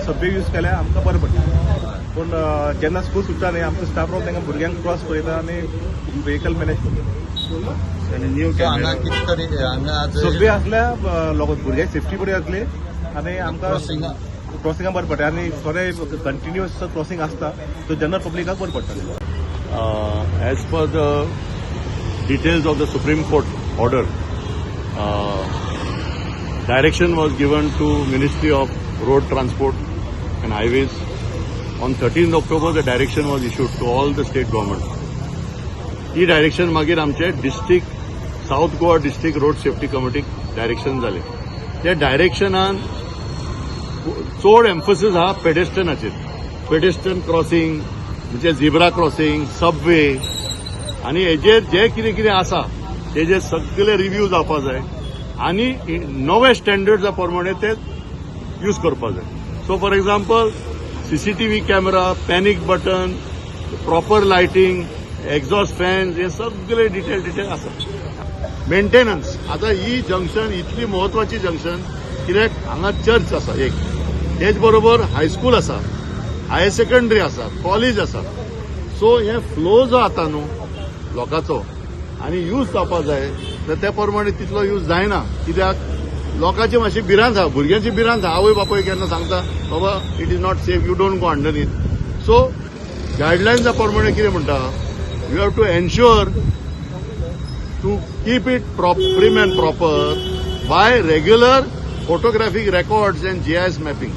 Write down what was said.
Subway use केल्यार आमकां बरें पडटा. पूण जेन्ना स्कूल सुट्टा न्ही आमचो स्टाफ रावन तांकां भुरग्यांक क्रॉस करता आनी व्हेकल मॅनेज करता. आनी न्यू हांगा कितें तरी हांगा सबवे आसल्यार भुरग्यांची सेफ्टी बरी जातली आनी आमकां क्रॉसिंगाक बरें पडटा आनी थोडे कंटिन्युअस क्रॉसिंग आसता सो जनरल पब्लिकाक बरें पडटा. As per the details of the Supreme Court order, direction was given to Ministry of Road Transport and Highways. On 13th October, the direction was issued to all the state governments. He direction मागीर आमचे district south Goa district road safety कमिटीक direction जाले. त्या डायरेक्शनान चड emphasis हा पेडेस्ट्रनाचेर. पेडेस्ट्रन crossing म्हणजे झिब्रा crossing, Subway आनी हेजेर जे कितें कितें आसा तेजे सगळे रिव्यू जावपा जाय आनी नवे स्टँडर्ड्सा प्रमाणे ते यूज करपा जाय. So for example CCTV camera, panic button, proper lighting, exhaust fans हे सगळे डिटेल आसा. मेंटेनन्स आता ही जंक्शन इतली महत्वाची जंक्शन कित्याक हांगा चर्च आसा एक, तेच बरोबर हायस्कूल आसा, हायर सेकंडरी आसा, कॉलेज आसा. सो हे फ्लो जो आता न्हू लोकांचो आनी यूज जावपा जाय तर त्या प्रमाणे तितलो यूज जायना. कित्याक लोकांची मातशी भिरांत आहा, भुरग्यांची भिरांत आहा. आवय बापूय केन्ना सांगता बाबा it is not safe, you don't go underneath. So गायडलायन्सा प्रमाणे कितें म्हणटा, you have to ensure to keep it prim and proper by regular photographic records and GIS mapping.